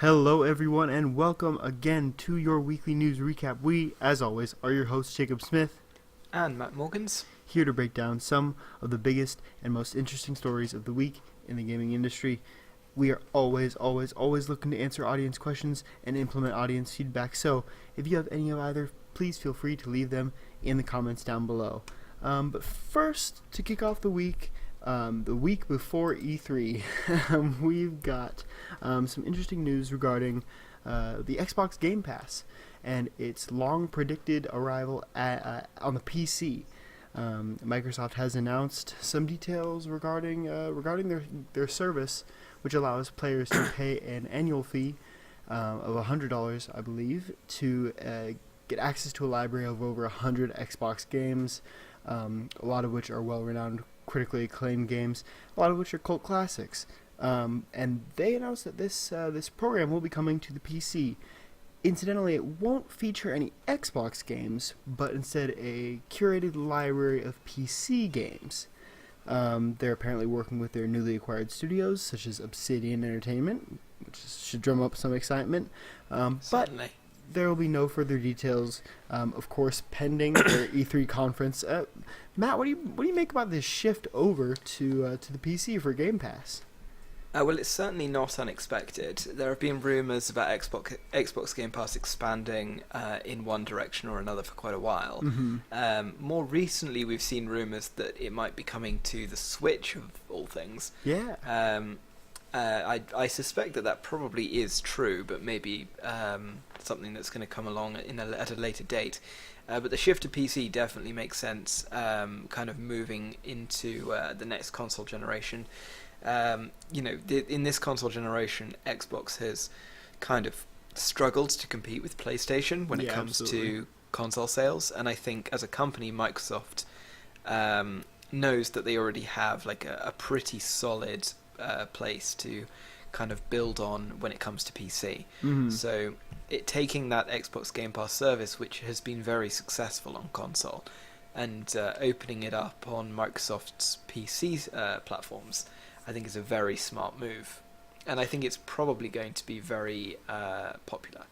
Hello, everyone, and welcome again to your weekly news recap. We, as always, are your hosts, Jacob Smith, And Matt Morgans. here to break down some of the biggest and most interesting stories of the week in the gaming industry. We are always looking to answer audience questions and implement audience feedback. So, if you have any of either, please feel free to leave them in the comments down below. But first, to kick off the week before E3, we've got some interesting news regarding the Xbox Game Pass and its long-predicted arrival on the PC. Microsoft has announced some details regarding their service, which allows players to pay an annual fee of $100, I believe, to get access to a library of over 100 Xbox games, a lot of which are well-renowned, critically acclaimed games, a lot of which are cult classics. And they announced that this program will be coming to the PC. Incidentally, it won't feature any Xbox games, but instead a curated library of PC games. They're apparently working with their newly acquired studios, such as Obsidian Entertainment, which should drum up some excitement. But there will be no further details, of course, pending their E3 conference. Matt, what do you make about this shift over to the PC for Game Pass? Well, it's certainly not unexpected. There have been rumours about Xbox Game Pass expanding in one direction or another for quite a while. Mm-hmm. More recently, we've seen rumours that it might be coming to the Switch, of all things. Yeah. I suspect that probably is true, but maybe something that's going to come along at a later date. But the shift to PC definitely makes sense, kind of moving into the next console generation. In this console generation, Xbox has kind of struggled to compete with PlayStation when it comes to console sales, and I think as a company, Microsoft knows that they already have like a pretty solid place to kind of build on when it comes to PC. Mm-hmm. So taking that Xbox Game Pass service, which has been very successful on console, and opening it up on Microsoft's PC platforms, I think is a very smart move. And I think it's probably going to be very popular.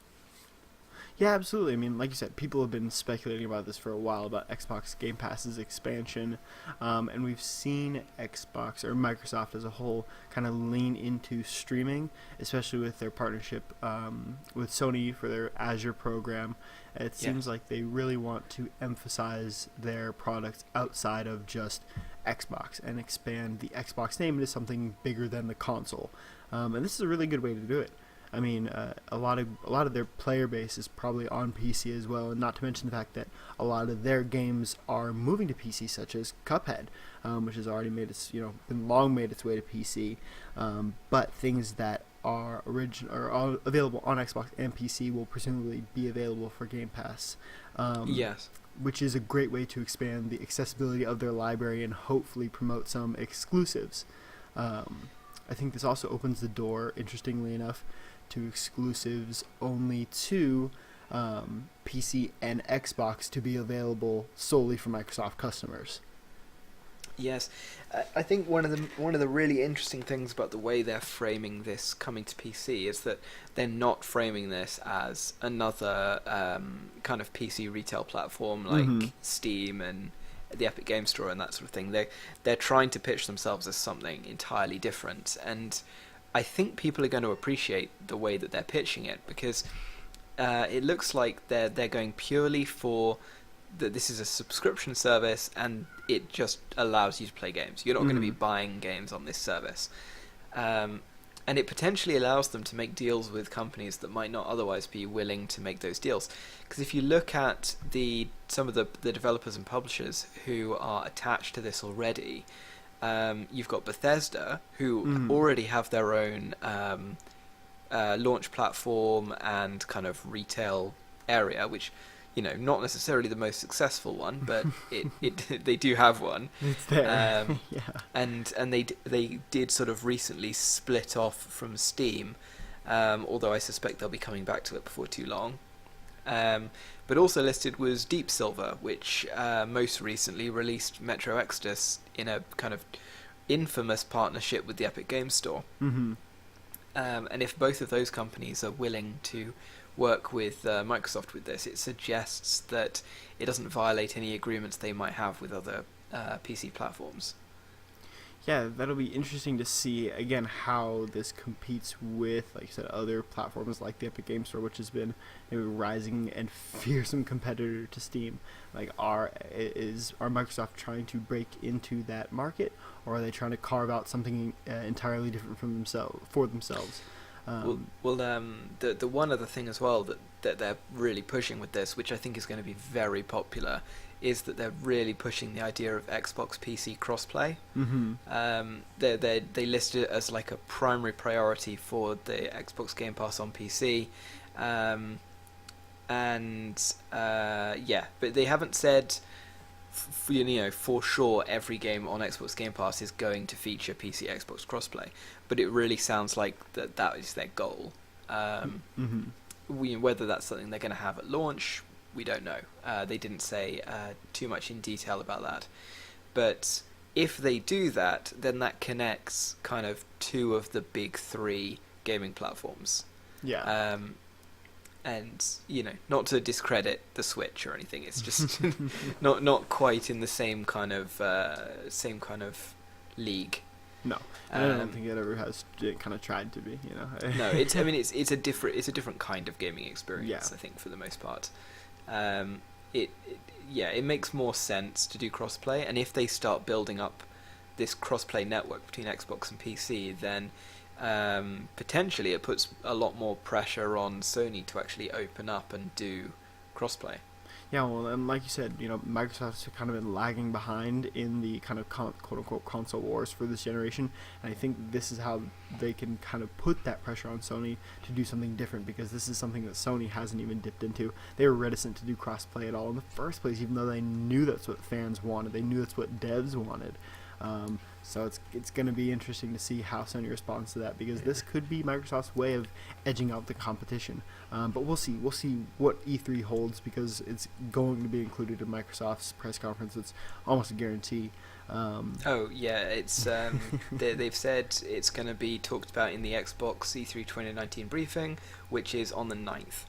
Yeah, absolutely. I mean, like you said, people have been speculating about this for a while, about Xbox Game Pass's expansion, and we've seen Xbox, or Microsoft as a whole, kind of lean into streaming, especially with their partnership with Sony for their Azure program. It seems like they really want to emphasize their products outside of just Xbox and expand the Xbox name into something bigger than the console. And this is a really good way to do it. I mean, a lot of their player base is probably on PC as well, and not to mention the fact that a lot of their games are moving to PC, such as Cuphead, which has already been long made its way to PC. But things that are available on Xbox and PC will presumably be available for Game Pass. Yes. Which is a great way to expand the accessibility of their library and hopefully promote some exclusives. I think this also opens the door, interestingly enough, to exclusives only to PC and Xbox to be available solely for Microsoft customers. Yes, I think one of the really interesting things about the way they're framing this coming to PC is that they're not framing this as another kind of PC retail platform like Steam and the Epic Game Store and that sort of thing. They're trying to pitch themselves as something entirely different, and I think people are going to appreciate the way that they're pitching it, because it looks like they're going purely for that this is a subscription service and it just allows you to play games. You're not going to be buying games on this service. And it potentially allows them to make deals with companies that might not otherwise be willing to make those deals. Because if you look at some of the developers and publishers who are attached to this already, you've got Bethesda, who already have their own launch platform and kind of retail area, which, not necessarily the most successful one, but they do have one. It's there. Yeah. And they did sort of recently split off from Steam, although I suspect they'll be coming back to it before too long. But also listed was Deep Silver, which most recently released Metro Exodus in a kind of infamous partnership with the Epic Game Store. Mm-hmm. And if both of those companies are willing to work with Microsoft with this, it suggests that it doesn't violate any agreements they might have with other PC platforms. Yeah, that'll be interesting to see again how this competes with, like you said, other platforms like the Epic Game Store, which has been a rising and fearsome competitor to Steam. Like, are Microsoft trying to break into that market, or are they trying to carve out something entirely different from themselves? The one other thing as well that they're really pushing with this, which I think is going to be very popular, is that they're really pushing the idea of Xbox PC crossplay. Mm-hmm. They listed it as like a primary priority for the Xbox Game Pass on PC, but they haven't said for sure every game on Xbox Game Pass is going to feature PC Xbox crossplay, but it really sounds like that is their goal. Whether that's something they're going to have at launch, we don't know. They didn't say too much in detail about that. But if they do that, then that connects kind of two of the big three gaming platforms. Yeah. And, not to discredit the Switch or anything, it's just not quite in the same kind of league. No, and I don't think it ever has kind of tried to be. No, it's a different kind of gaming experience. Yeah. I think for the most part, it makes more sense to do crossplay, and if they start building up this crossplay network between Xbox and PC, then potentially it puts a lot more pressure on Sony to actually open up and do crossplay. Yeah, well, and like you said, Microsoft's kind of been lagging behind in the kind of quote-unquote console wars for this generation, and I think this is how they can kind of put that pressure on Sony to do something different, because this is something that Sony hasn't even dipped into. They were reticent to do cross-play at all in the first place, even though they knew that's what fans wanted. They knew that's what devs wanted. So it's going to be interesting to see how Sony responds to that, because this could be Microsoft's way of edging out the competition. But we'll see. We'll see what E3 holds, because it's going to be included in Microsoft's press conference. It's almost a guarantee. It's they've said it's going to be talked about in the Xbox E3 2019 briefing, which is on the 9th.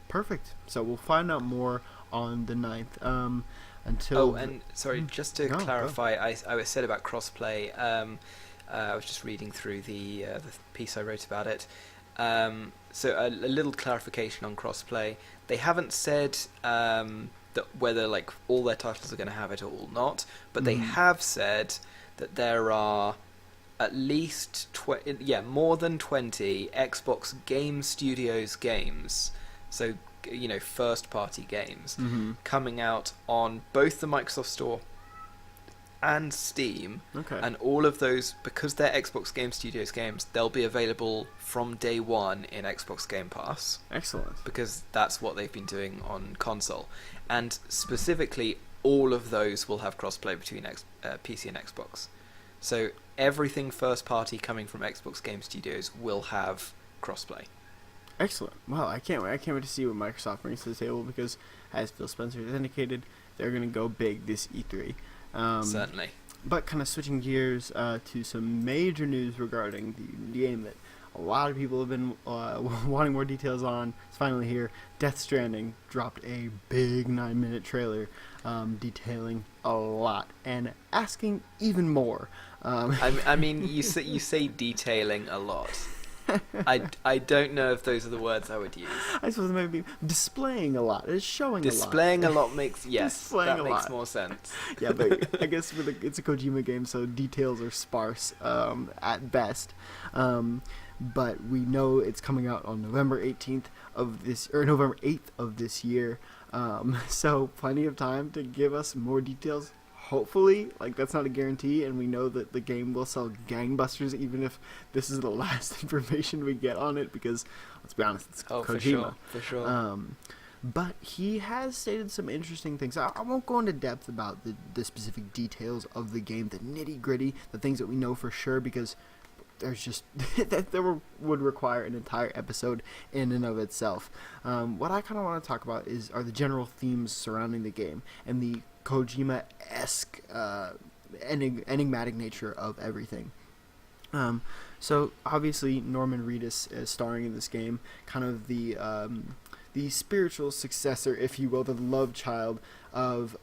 Perfect. So we'll find out more on the 9th. Just to clarify, I said about crossplay. I was just reading through the piece I wrote about it. So a little clarification on crossplay. They haven't said that whether like all their titles are going to have it or not, but they have said that there are at least more than 20 Xbox Game Studios games. So first-party games coming out on both the Microsoft Store and Steam. Okay. And all of those, because they're Xbox Game Studios games, they'll be available from day one in Xbox Game Pass. Excellent. Because that's what they've been doing on console. And specifically, all of those will have crossplay between PC and Xbox. So everything first-party coming from Xbox Game Studios will have crossplay. Excellent. Well, I can't wait to see what Microsoft brings to the table, because, as Phil Spencer has indicated, they're going to go big this E3. Certainly. But kind of switching gears to some major news regarding the game that a lot of people have been wanting more details on. It's finally here. Death Stranding dropped a big 9-minute trailer detailing a lot and asking even more. I mean, you say detailing a lot. I don't know if those are the words I would use. I suppose maybe displaying a lot. It's showing displaying a lot. a lot makes that makes more sense. Yeah, but I guess it's a Kojima game, so details are sparse at best. But we know it's coming out on November 8th of this year. So plenty of time to give us more details. Hopefully, that's not a guarantee, and we know that the game will sell gangbusters, even if this is the last information we get on it, because, let's be honest, it's Kojima. For sure. But he has stated some interesting things. I won't go into depth about the specific details of the game, the nitty-gritty, the things that we know for sure, because there's just would require an entire episode in and of itself. What I kind of want to talk about are the general themes surrounding the game and the Kojima-esque enigmatic nature of everything. So obviously Norman Reedus is starring in this game, kind of the spiritual successor, if you will, the love child of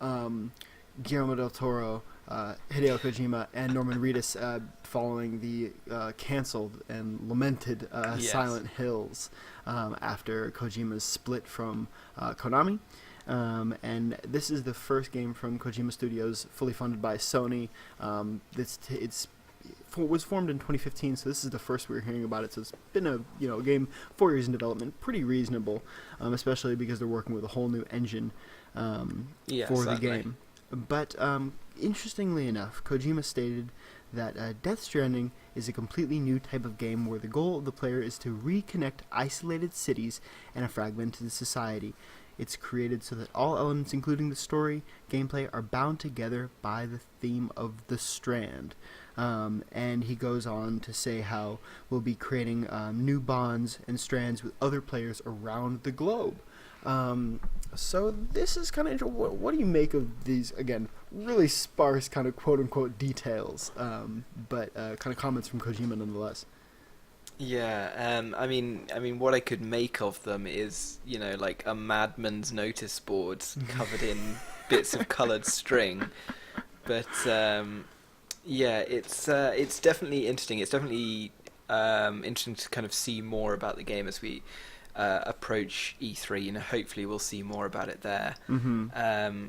Guillermo del Toro, Hideo Kojima, and Norman Reedus, following the canceled and lamented Yes. Silent Hills after Kojima's split from Konami. And this is the first game from Kojima Studios, fully funded by Sony. Was formed in 2015, so this is the first we're hearing about it. So it's been a game 4 years in development, pretty reasonable, especially because they're working with a whole new engine Yeah, for the certainly. game. But interestingly enough, Kojima stated that Death Stranding is a completely new type of game where the goal of the player is to reconnect isolated cities and a fragmented society. It's created so that all elements, including the story, gameplay, are bound together by the theme of the Strand. And he goes on to say how we'll be creating new bonds and strands with other players around the globe. So this is kind of interesting. What do you make of these, again, really sparse kind of quote-unquote details, but kind of comments from Kojima nonetheless? Yeah, I mean, what I could make of them is, like a madman's notice board covered in bits of coloured string. But yeah, it's definitely interesting. It's definitely interesting to kind of see more about the game as we approach E3. Hopefully we'll see more about it there. Mm-hmm.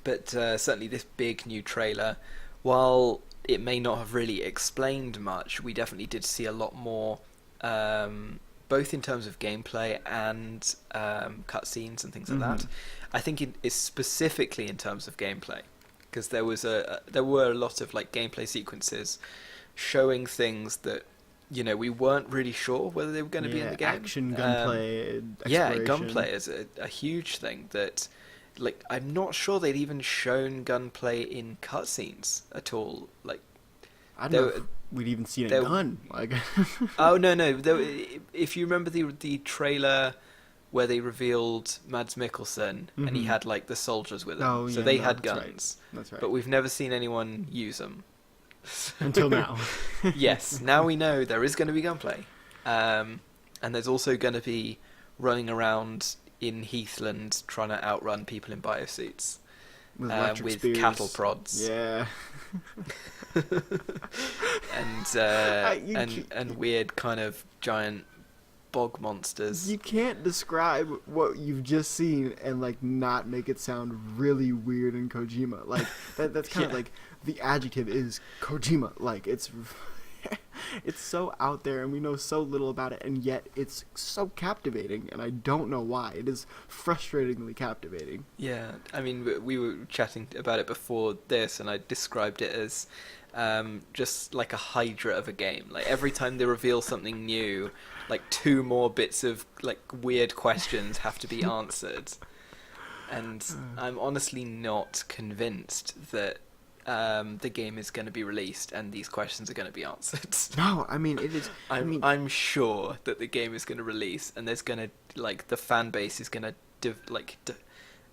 But certainly this big new trailer, while it may not have really explained much, we definitely did see a lot more, both in terms of gameplay and cutscenes and things like that. I think it is specifically in terms of gameplay, because there were a lot of like gameplay sequences showing things that we weren't really sure whether they were going to be in the game. Action, gunplay, Yeah, exploration. gunplay is a huge thing that. Like, I'm not sure they'd even shown gunplay in cutscenes at all. Like, I don't know if we'd even seen a gun. Like, oh no, if you remember the trailer where they revealed Mads Mikkelsen and he had like the soldiers with him, so they had guns. That's right. But we've never seen anyone use them Until now. Yes, now we know there is going to be gunplay, and there's also going to be running around in Heathland trying to outrun people in biosuits with spears. cattle prods. Yeah. and weird kind of giant bog monsters. You can't describe what you've just seen and like not make it sound really weird in Kojima. Like that's kind of like the adjective is Kojima. Like it's so out there and we know so little about it, and yet it's so captivating, and I don't know why. It is frustratingly captivating. Yeah, I mean, we were chatting about it before this, and I described it as just like a hydra of a game. Like every time they reveal something new, like 2 more bits of like weird questions have to be answered. And I'm honestly not convinced that the game is going to be released and these questions are going to be answered. No, I mean it is. I'm sure that the game is going to release, and there's going to like the fan base is going to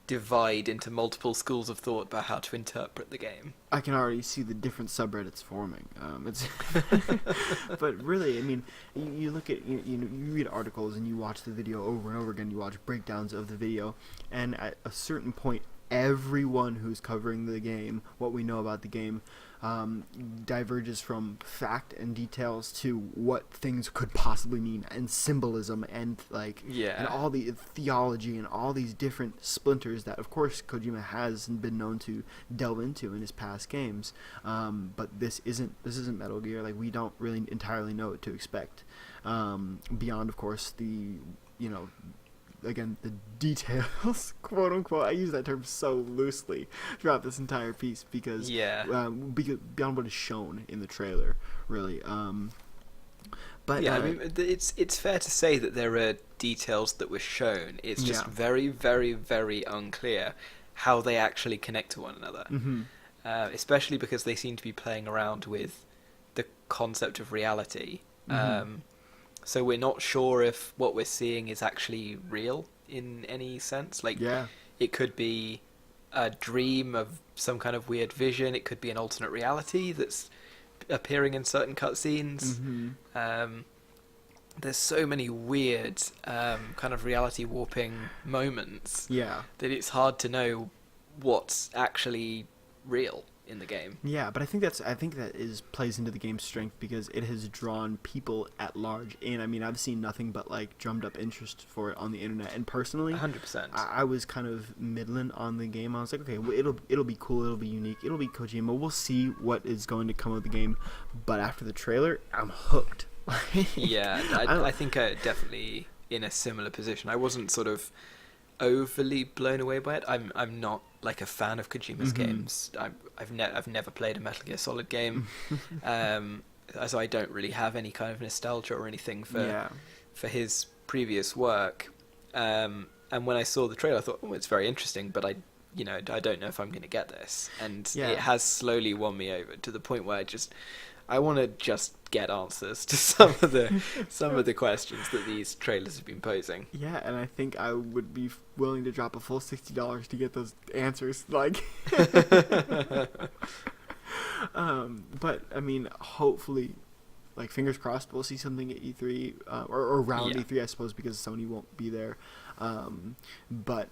divide into multiple schools of thought about how to interpret the game. I can already see the different subreddits forming. But really, I mean, you look at you read articles and you watch the video over and over again. You watch breakdowns of the video, and at a certain point, everyone who's covering the game, what we know about the game, diverges from fact and details to what things could possibly mean, and symbolism, and and all the theology and all these different splinters that, of course, Kojima has been known to delve into in his past games. But this isn't Metal Gear. Like, we don't really entirely know what to expect, beyond, of course, the again, the details, quote unquote. I use that term so loosely throughout this entire piece because beyond what is shown in the trailer, really. But I mean, it's fair to say that there are details that were shown. It's just very, very, very unclear how they actually connect to one another. Mm-hmm. Especially because they seem to be playing around with the concept of reality. Mm-hmm. So we're not sure if what we're seeing is actually real in any sense. Like, it could be a dream of some kind of weird vision. It could be an alternate reality that's appearing in certain cutscenes. Mm-hmm. There's so many weird kind of reality warping moments Yeah. that it's hard to know what's actually real in the game. Yeah, but I think that is plays into the game's strength because it has drawn people at large in. I mean, I've seen nothing but like drummed up interest for it on the internet. And personally, 100%. I was kind of middling on the game. I was like, okay, well, it'll be cool, it'll be unique, it'll be Kojima. We'll see what is going to come of the game. But after the trailer, I'm hooked. Yeah, I think I definitely in a similar position. I wasn't sort of overly blown away by it. I'm not like a fan of Kojima's games. I've never played a Metal Gear Solid game, so I don't really have any kind of nostalgia or anything for his previous work. And when I saw the trailer, I thought, oh, it's very interesting, but I don't know if I'm going to get this. And it has slowly won me over to the point where I want to just get answers to some of the questions that these trailers have been posing. Yeah, and I think I would be willing to drop a full $60 to get those answers. Like, but I mean, hopefully, like fingers crossed, we'll see something at E3 or around E3, I suppose, because Sony won't be there. But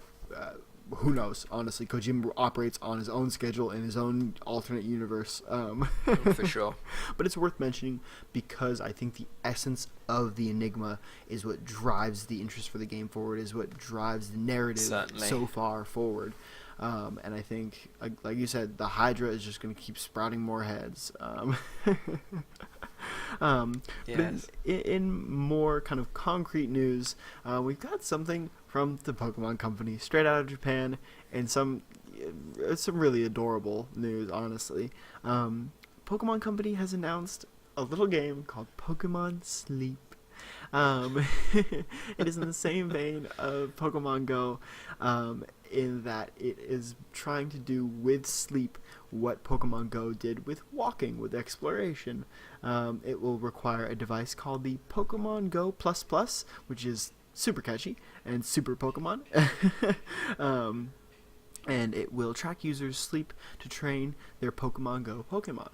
who knows? Honestly, Kojima operates on his own schedule in his own alternate universe. For sure. But it's worth mentioning because I think the essence of the enigma is what drives the interest for the game forward, is what drives the narrative so far forward. And I think, like you said, the Hydra is just going to keep sprouting more heads. Yes. But in more kind of concrete news, we've got something from the Pokemon Company, straight out of Japan, and some really adorable news, honestly. Pokemon Company has announced a little game called Pokemon Sleep. It is in the same vein of Pokemon Go, in that it is trying to do with sleep what Pokemon Go did with walking, with exploration. It will require a device called the Pokemon Go Plus Plus, which is super catchy and super Pokemon. And it will track users' sleep to train their Pokemon Go Pokemon.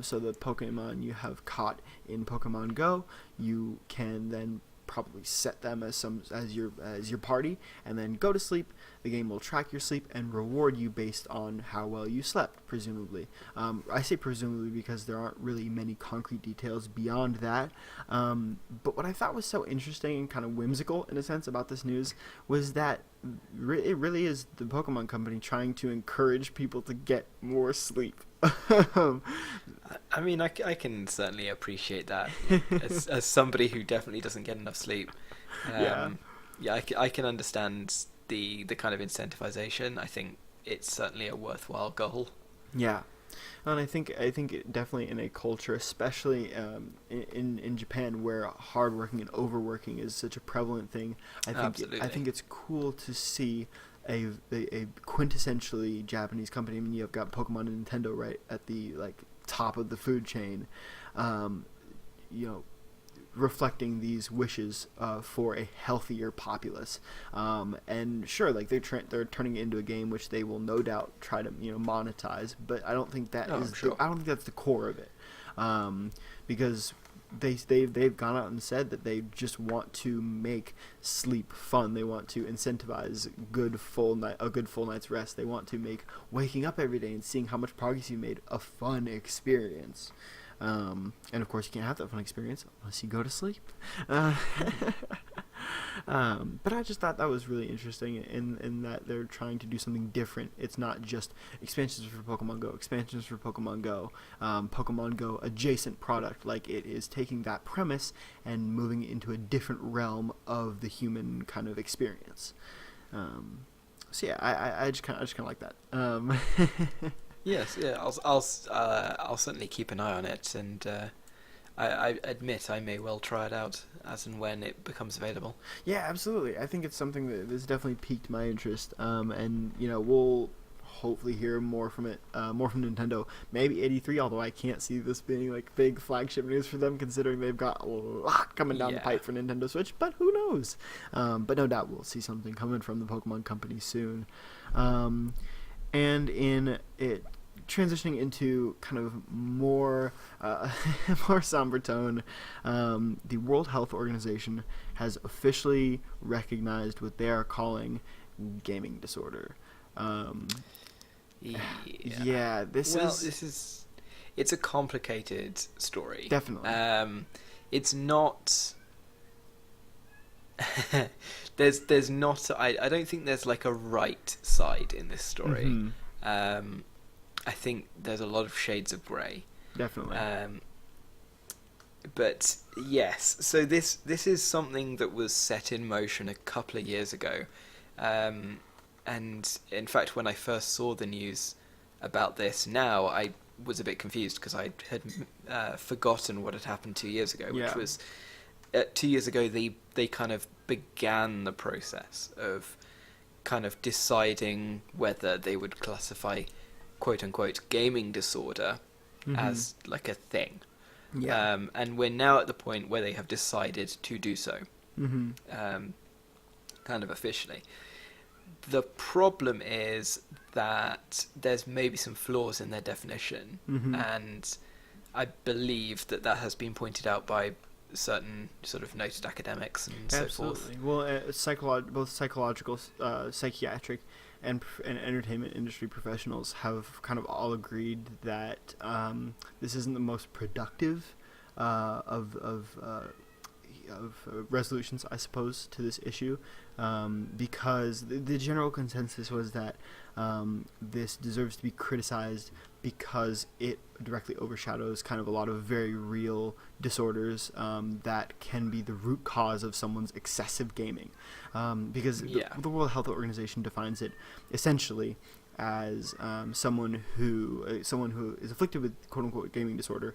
So the Pokemon you have caught in Pokemon Go, you can then probably set them as your party, and then go to sleep. The game will track your sleep and reward you based on how well you slept, presumably. I say presumably because there aren't really many concrete details beyond that. But what I thought was so interesting and kind of whimsical in a sense about this news was that it really is the Pokemon Company trying to encourage people to get more sleep. I mean, I can certainly appreciate that as somebody who definitely doesn't get enough sleep. I can understand the kind of incentivization. I think it's certainly a worthwhile goal. Yeah, and I think it definitely in a culture, especially in Japan, where hardworking and overworking is such a prevalent thing. I think it's cool to see a quintessentially Japanese company. I mean, you've got Pokemon and Nintendo right at the top of the food chain, reflecting these wishes for a healthier populace. And sure, they're turning it into a game which they will no doubt try to monetize, but I don't think that I don't think that's the core of it, because they've gone out and said that they just want to make sleep fun. They want to incentivize a good full night's rest. They want to make waking up every day and seeing how much progress you made a fun experience. And of course, you can't have that fun experience unless you go to sleep. But I just thought that was really interesting in that they're trying to do something different. It's not just expansions for Pokemon Go, Pokemon Go adjacent product. Like, it is taking that premise and moving it into a different realm of the human kind of experience. So yeah, I just kind of like that. Yes, yeah, I'll certainly keep an eye on it, and I admit I may well try it out as and when it becomes available. Yeah, absolutely. I think it's something that has definitely piqued my interest, and we'll hopefully hear more from it, more from Nintendo. Maybe 83, although I can't see this being big flagship news for them, considering they've got a lot coming down the pipe for Nintendo Switch. But who knows? But no doubt we'll see something coming from the Pokemon Company soon. And in it transitioning into kind of more more somber tone, the World Health Organization has officially recognized what they are calling gaming disorder. Yeah, this is it's a complicated story. Definitely. It's not. there's not. I don't think there's like a right side in this story. Mm-hmm. I think there's a lot of shades of grey. Definitely. But yes, so this is something that was set in motion a couple of years ago, and in fact, when I first saw the news about this, now I was a bit confused because I had forgotten what had happened 2 years ago, which was 2 years ago they kind of began the process of kind of deciding whether they would classify quote unquote gaming disorder as like a thing. Yeah. And we're now at the point where they have decided to do so, kind of officially. The problem is that there's maybe some flaws in their definition, and I believe that has been pointed out by certain sort of noted academics and so forth. Well, both psychological, psychiatric, and entertainment industry professionals have kind of all agreed that this isn't the most productive of resolutions, I suppose, to this issue, because the general consensus was that this deserves to be criticized because it directly overshadows kind of a lot of very real disorders that can be the root cause of someone's excessive gaming, because the World Health Organization defines it essentially as someone who is afflicted with quote unquote gaming disorder,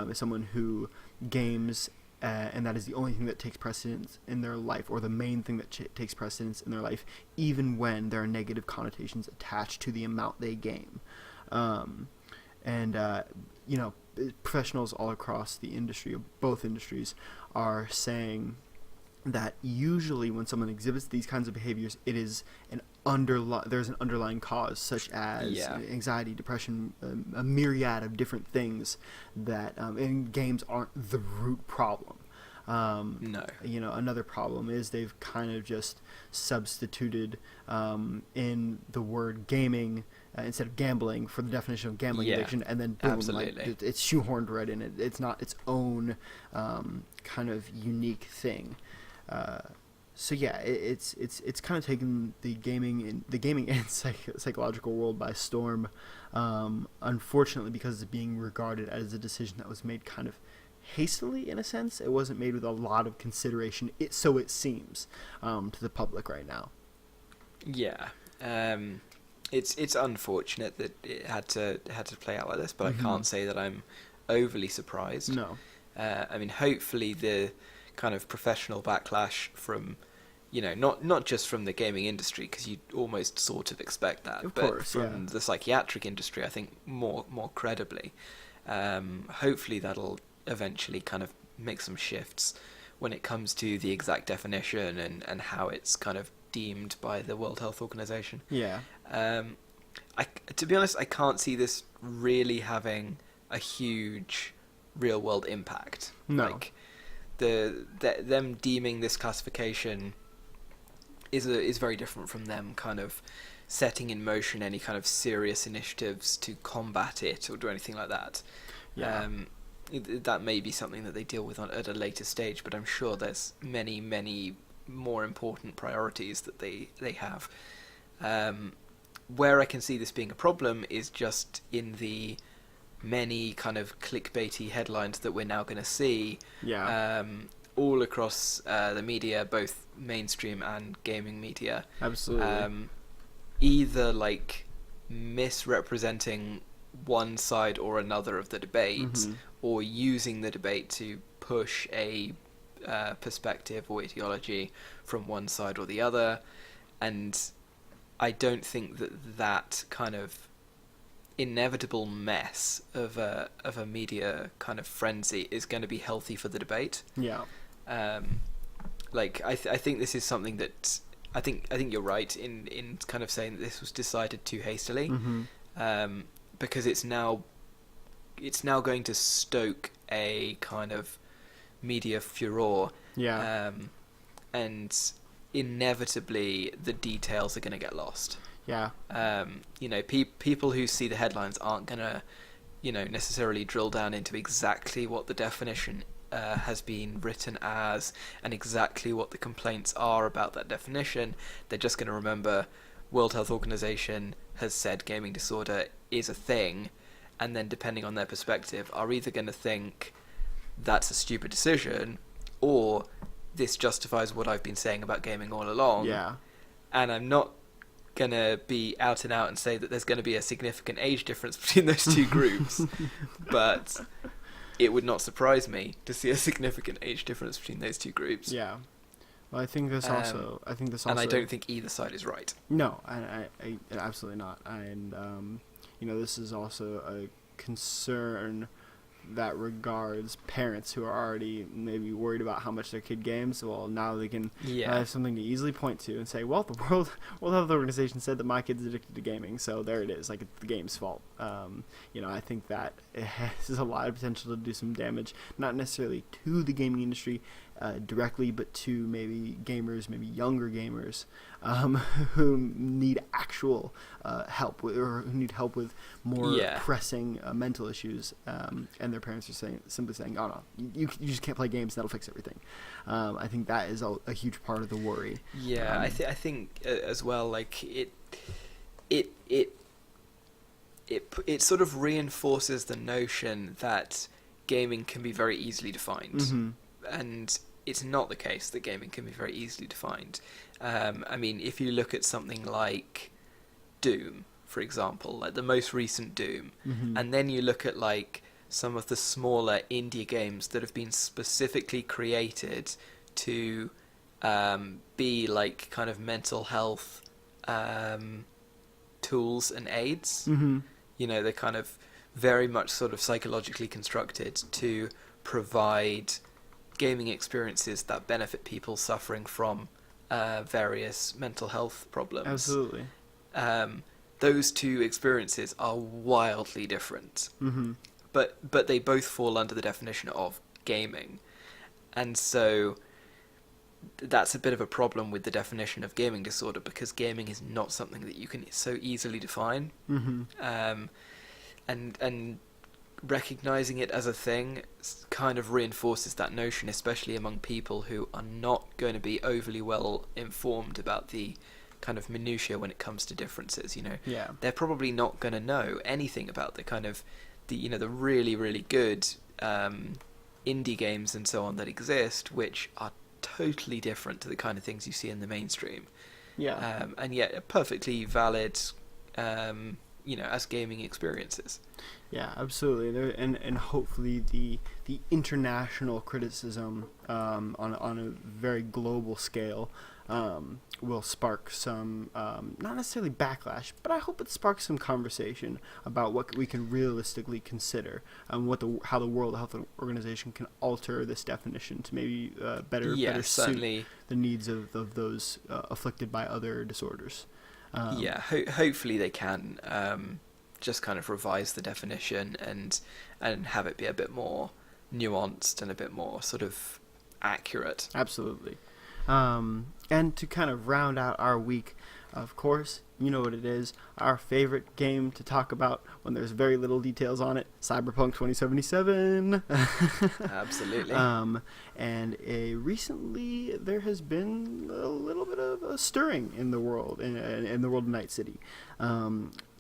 is someone who games and that is the only thing that takes precedence in their life, or the main thing that takes precedence in their life, even when there are negative connotations attached to the amount they game. Professionals all across the industry, both industries, are saying that usually when someone exhibits these kinds of behaviors, it is there's an underlying cause, such as anxiety, depression, a myriad of different things that and games aren't the root problem. No. Another problem is they've kind of just substituted in the word gaming instead of gambling for the definition of gambling addiction, and then boom, it's shoehorned right in it. It's not its own kind of unique thing. It's kind of taken the gaming and psychological world by storm. Unfortunately, because it's being regarded as a decision that was made kind of hastily, in a sense. It wasn't made with a lot of consideration. So it seems to the public right now. Yeah. It's unfortunate that it had to play out like this, but I can't say that I'm overly surprised. No. I mean, hopefully the kind of professional backlash from, not just from the gaming industry, because you almost sort of expect that, but from the psychiatric industry, I think more credibly. Hopefully that'll eventually kind of make some shifts when it comes to the exact definition and how it's kind of deemed by the World Health Organization. Yeah. To be honest, I can't see this really having a huge real-world impact. No. Like, them deeming this classification is very different from them kind of setting in motion any kind of serious initiatives to combat it or do anything like that. Yeah. That may be something that they deal with at a later stage, but I'm sure there's many, many more important priorities that they have. Where I can see this being a problem is just in the many kind of clickbaity headlines that we're now going to see all across the media, both mainstream and gaming media. Absolutely. Either like misrepresenting one side or another of the debate, or using the debate to push a perspective or ideology from one side or the other, and I don't think that kind of inevitable mess of a media kind of frenzy is going to be healthy for the debate. Yeah. I think this is something that I think you're right in kind of saying that this was decided too hastily. because it's now going to stoke a kind of media furore. Yeah. And inevitably the details are going to get lost. Yeah. People who see the headlines aren't going to, necessarily drill down into exactly what the definition has been written as and exactly what the complaints are about that definition. They're just going to remember World Health Organization has said gaming disorder is a thing, and then depending on their perspective are either going to think that's a stupid decision or this justifies what I've been saying about gaming all along. Yeah. And I'm not going to be out and out and say that there's going to be a significant age difference between those two groups, but it would not surprise me to see a significant age difference between those two groups. Yeah. Well, I think this also. And I don't think either side is right. No, I absolutely not. And this is also a concern that regards parents who are already maybe worried about how much their kid games. Well, now they can have something to easily point to and say, well, the World Health Organization said that my kid's addicted to gaming, so there it is. Like, it's the game's fault. I think that it has a lot of potential to do some damage, not necessarily to the gaming industry directly, but to maybe gamers, maybe younger gamers, who need actual help or who need help with more pressing mental issues, and their parents are simply saying, "Oh no, you just can't play games. That'll fix everything." I think that is a huge part of the worry. Yeah, I think as well, like it sort of reinforces the notion that gaming can be very easily defined, mm-hmm. and it's not the case that gaming can be very easily defined. I mean, if you look at something like Doom, for example, like the most recent Doom, mm-hmm. and then you look at like some of the smaller indie games that have been specifically created to be like kind of mental health tools and aids. Mm-hmm. They're kind of very much sort of psychologically constructed to provide gaming experiences that benefit people suffering from various mental health problems. Absolutely. Those two experiences are wildly different, mm-hmm. but they both fall under the definition of gaming, and so that's a bit of a problem with the definition of gaming disorder, because gaming is not something that you can so easily define. Mm-hmm. And recognizing it as a thing kind of reinforces that notion, especially among people who are not going to be overly well informed about the kind of minutiae when it comes to differences. Yeah. They're probably not going to know anything about the kind of the really, really good indie games and so on that exist, which are totally different to the kind of things you see in the mainstream. Yeah. And yet perfectly valid as gaming experiences. Yeah, absolutely. And hopefully the international criticism on a very global scale will spark some, not necessarily backlash, but I hope it sparks some conversation about what we can realistically consider and how the World Health Organization can alter this definition to maybe better suit the needs of those afflicted by other disorders. Hopefully they can just kind of revise the definition and have it be a bit more nuanced and a bit more sort of accurate. Absolutely. And to kind of round out our week, of course, you know what it is, our favorite game to talk about when there's very little details on it, Cyberpunk 2077. Absolutely. And recently there has been a little bit of a stirring in the world, in the world of Night City,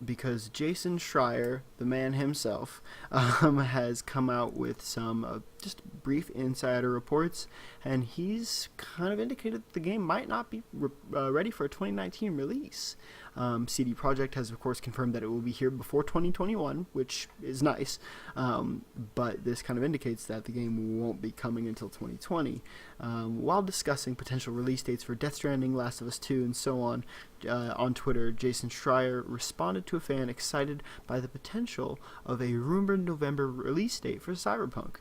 because Jason Schreier, the man himself, has come out with some just brief insider reports, and he's kind of indicated that the game might not be ready for a 2019 release. CD Projekt has, of course, confirmed that it will be here before 2021, which is nice, but this kind of indicates that the game won't be coming until 2020. while discussing potential release dates for Death Stranding, Last of Us 2, and so on Twitter, Jason Schreier responded to a fan excited by the potential of a rumored November release date for Cyberpunk.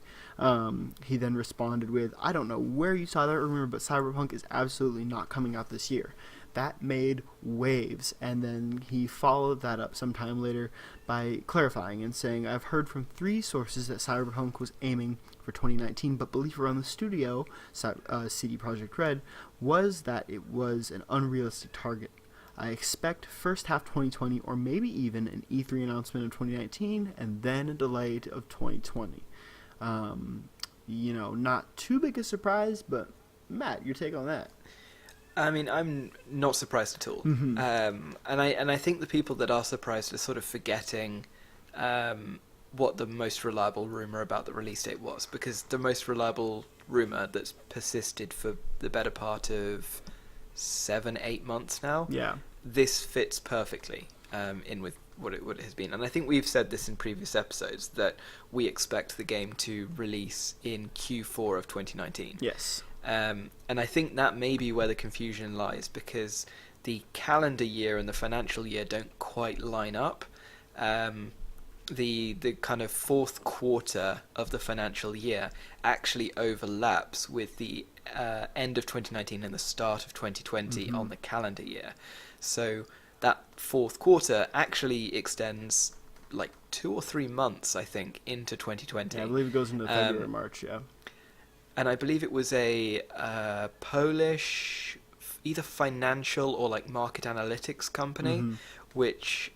He then responded with, "I don't know where you saw that rumor, but Cyberpunk is absolutely not coming out this year." That made waves, and then he followed that up sometime later by clarifying and saying, "I've heard from 3 sources that Cyberpunk was aiming for 2019, but belief around the studio, CD Projekt Red, was that it was an unrealistic target. I expect first half 2020, or maybe even an E3 announcement of 2019, and then a delay of 2020. Not too big a surprise, but Matt, your take on that? I mean, I'm not surprised at all. Mm-hmm. And I think the people that are surprised are sort of forgetting what the most reliable rumor about the release date was, because the most reliable rumor that's persisted for the better part of 7-8 months now. Yeah. This fits perfectly in with what it has been. And I think we've said this in previous episodes, that we expect the game to release in Q4 of 2019. Yes. And I think that may be where the confusion lies, because the calendar year and the financial year don't quite line up. The kind of fourth quarter of the financial year actually overlaps with the end of 2019 and the start of 2020 on the calendar year. So that fourth quarter actually extends like 2 or 3 months, I think, into 2020. Yeah, I believe it goes into February, March, yeah. And I believe it was a Polish, either financial or like market analytics company, which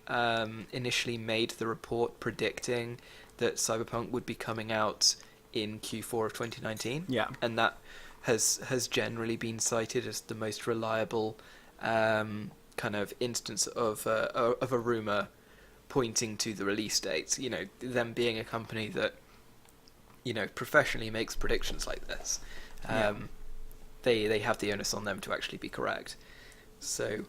initially made the report predicting that Cyberpunk would be coming out in Q4 of 2019. Yeah. And that has generally been cited as the most reliable kind of instance of a rumor pointing to the release dates. You know, them being a company that, you know, professionally makes predictions like this. They have the onus on them to actually be correct. So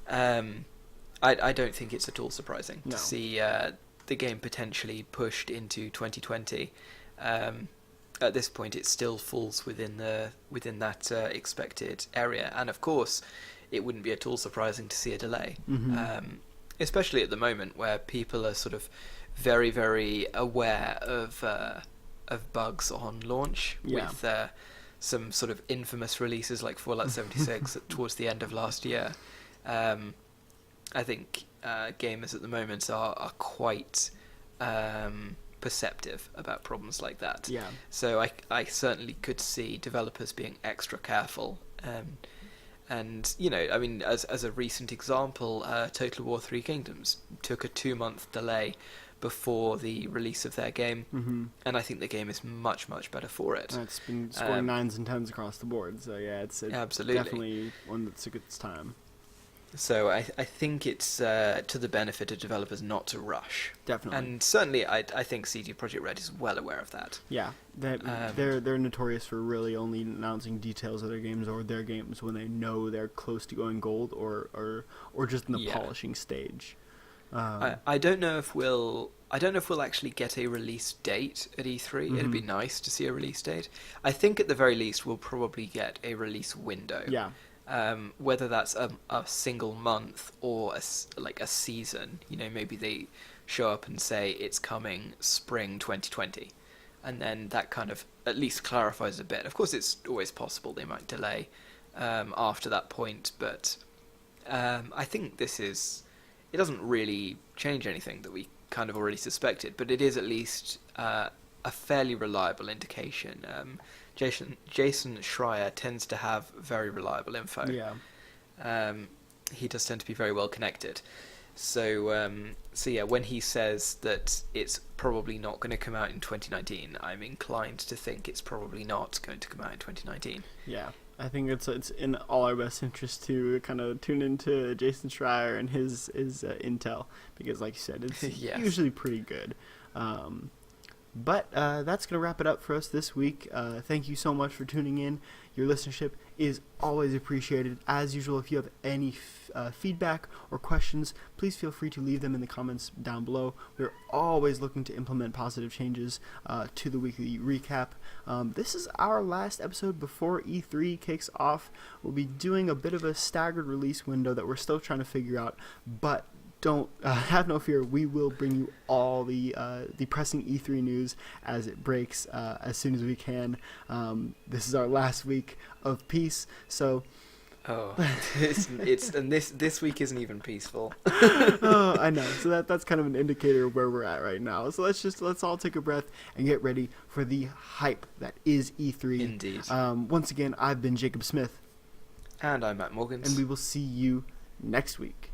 I don't think it's at all surprising to see the game potentially pushed into 2020. At this point, it still falls within that expected area, and of course, it wouldn't be at all surprising to see a delay, especially at the moment where people are sort of very, very aware of bugs on launch, with some sort of infamous releases like Fallout 76 towards the end of last year. I think gamers at the moment are quite perceptive about problems like that. Yeah. So I certainly could see developers being extra careful. And you know, I mean, as a recent example, Total War 3 Kingdoms took a 2-month delay before the release of their game, and I think the game is much, much better for it. It's been scoring 9s and 10s across the board, so yeah, it's absolutely definitely one that took its time. So I think it's to the benefit of developers not to rush. Definitely. And certainly I think CD Projekt Red is well aware of that. Yeah, they're notorious for really only announcing details of their games or their games when they know they're close to going gold or just in the polishing stage. I don't know if we'll actually get a release date at E3. It'd be nice to see a release date. I think at the very least we'll probably get a release window. Yeah. Whether that's a single month or a season, you know, maybe they show up and say it's coming spring 2020, and then that kind of at least clarifies a bit. Of course, it's always possible they might delay after that point, but I think it doesn't really change anything that we kind of already suspected, but it is at least a fairly reliable indication. Jason Schreier tends to have very reliable info. Yeah. He does tend to be very well connected. So yeah, when he says that it's probably not going to come out in 2019, I'm inclined to think it's probably not going to come out in 2019. Yeah. I think it's in all our best interest to kind of tune into Jason Schreier and his intel, because like you said, it's usually pretty good. But that's going to wrap it up for us this week. Thank you so much for tuning in. Your listenership is always appreciated. As usual, if you have any feedback or questions, please feel free to leave them in the comments down below. We're always looking to implement positive changes to the weekly recap. This is our last episode before E3 kicks off. We'll be doing a bit of a staggered release window that we're still trying to figure out, but don't have no fear. We will bring you all the pressing E3 news as it breaks as soon as we can. This is our last week of peace, so. Oh, this week isn't even peaceful. Oh, I know. So that's kind of an indicator of where we're at right now. So let's all take a breath and get ready for the hype that is E3. Indeed. Once again, I've been Jacob Smith, And I'm Matt Morgans. and we will see you next week.